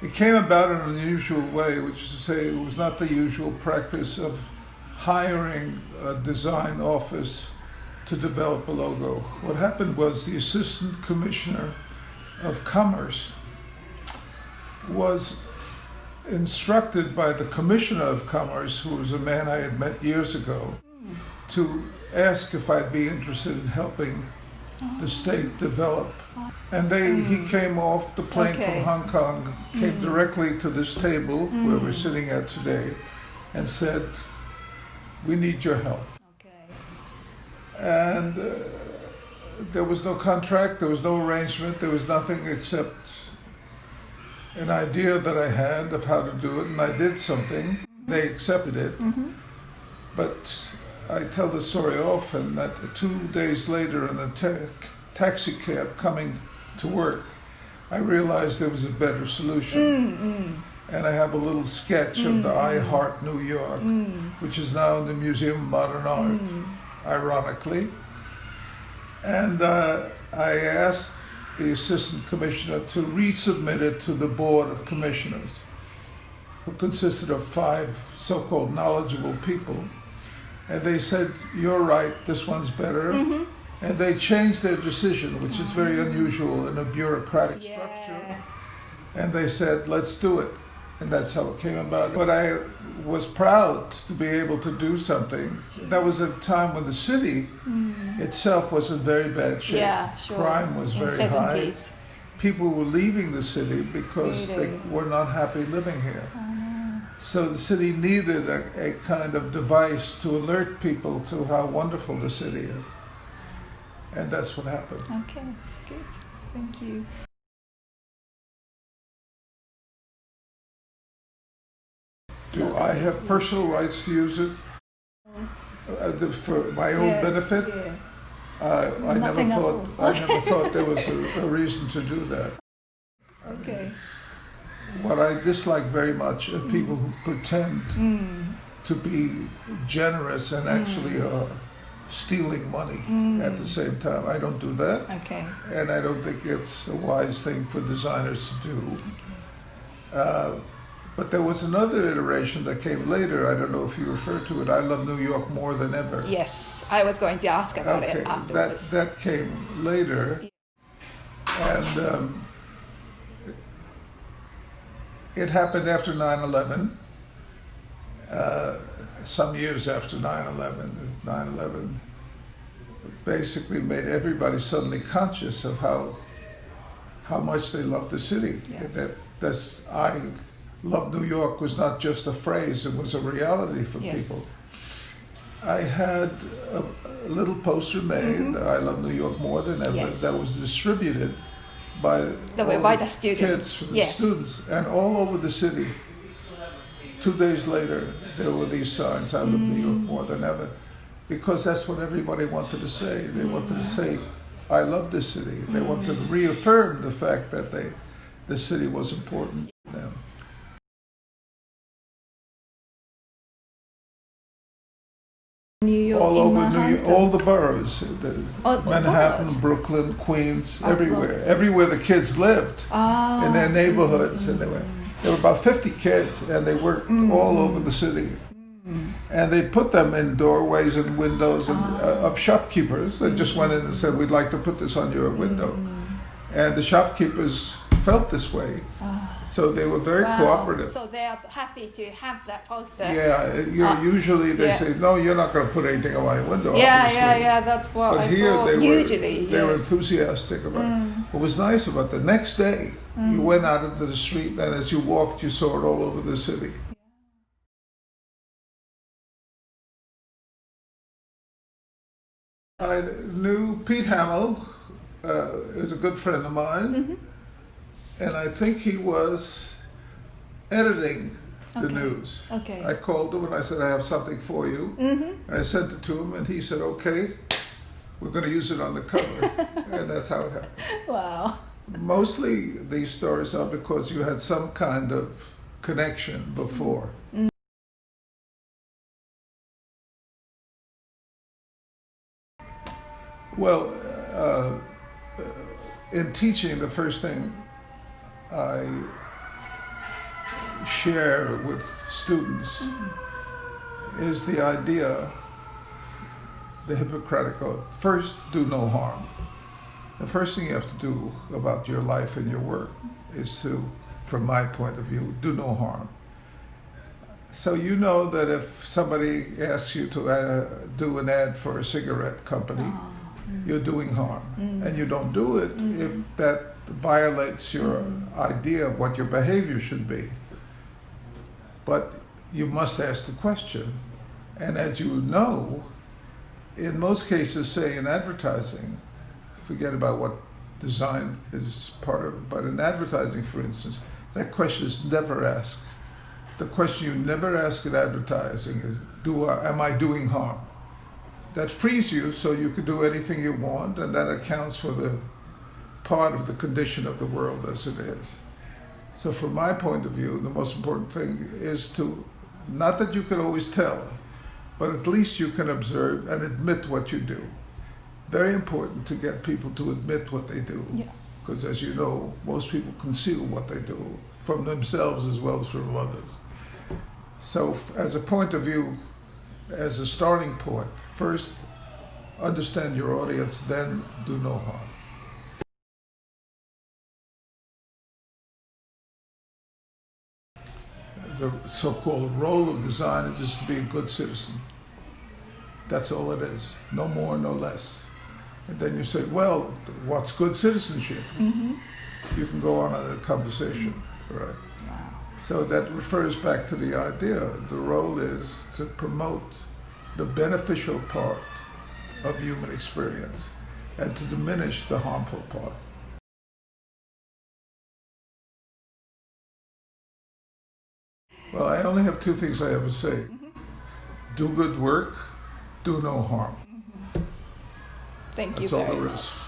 It came about in an unusual way, which is to say it was not the usual practice of hiring a design office to develop a logo. What happened was the Assistant Commissioner of Commerce was instructed by the Commissioner of Commerce, who was a man I had met years ago, to ask if I'd be interested in helping the state develop. And he came off the plane from Hong Kong, came directly to this table where we're sitting at today, and said, "We need your help." And there was no contract, there was no arrangement, there was nothing except an idea that I had of how to do it, and I did something. They accepted it. But I tell the story often that 2 days later in a taxi cab coming to work, I realized there was a better solution. And I have a little sketch of the I Heart New York, which is now in the Museum of Modern Art, ironically. And I asked the Assistant Commissioner to resubmit it to the Board of Commissioners, who consisted of 5 so-called knowledgeable people. And they said, "You're right, this one's better." And they changed their decision, which is very unusual in a bureaucratic structure. And they said, "Let's do it." And that's how it came about. But I was proud to be able to do something. That was a time when the city itself was in very bad shape. Yeah, sure. Crime was very high. People were leaving the city because they were not happy living here. So the city needed a kind of device to alert people to how wonderful the city is. And that's what happened. Okay, good. Thank you. Do I have personal rights to use it for my own benefit? I never thought there was a reason to do that. Okay. What I dislike very much are people who pretend to be generous and actually are stealing money at the same time. I don't do that. Okay. And I don't think it's a wise thing for designers to do. But there was another iteration that came later. I don't know if you refer to it. I love New York more than ever. Yes, I was going to ask about it afterwards. That came later. And it happened after 9/11, some years after 9/11. 9/11 basically made everybody suddenly conscious of how much they loved the city. That's I love New York was not just a phrase, it was a reality for people. I had a little poster made, I love New York more than ever, that was distributed by the kids, for the students, and all over the city. 2 days later, there were these signs, "I love New York more than ever," because that's what everybody wanted to say. They wanted to say, "I love this city." They wanted to reaffirm the fact that the city was important to them. New York, all over New York, all the boroughs, Manhattan, boroughs. Brooklyn, Queens, everywhere the kids lived in their neighborhoods, and there were about 50 kids, and they worked all over the city, and they put them in doorways and windows of shopkeepers. They just went in and said, "We'd like to put this on your window," and the shopkeepers felt this way. So they were very cooperative. So they are happy to have that poster. Yeah, usually they say, "No, you're not going to put anything on my window." Yeah, that's what I thought. They were enthusiastic about it. What was nice about the next day, you went out into the street, and as you walked, you saw it all over the city. I knew Pete Hamill is a good friend of mine. And I think he was editing the news. I called him and I said, "I have something for you." And I sent it to him and he said, "Okay, we're going to use it on the cover." And that's how it happened. Wow. Mostly these stories are because you had some kind of connection before. Well, in teaching, the first thing I share with students is the idea, the Hippocratic Oath. First, do no harm. The first thing you have to do about your life and your work is to, from my point of view, do no harm. So you know that if somebody asks you to do an ad for a cigarette company, you're doing harm. And you don't do it if that violates your idea of what your behavior should be. But you must ask the question. And as you know, in most cases, say in advertising, forget about what design is part of it, but in advertising, for instance, that question is never asked. The question you never ask in advertising is, am I doing harm? That frees you so you can do anything you want, and that accounts for the part of the condition of the world as it is. So from my point of view, the most important thing is to, not that you can always tell, but at least you can observe and admit what you do. Very important to get people to admit what they do. Because as you know, most people conceal what they do from themselves as well as from others. So as a point of view, as a starting point, first understand your audience, then do no harm. The so-called role of design is just to be a good citizen. That's all it is. No more, no less. And then you say, well, what's good citizenship? You can go on a conversation, right? So that refers back to the idea. The role is to promote the beneficial part of human experience and to diminish the harmful part. Well, I only have two things I ever say. Do good work, do no harm. Thank you That's all very there much. is.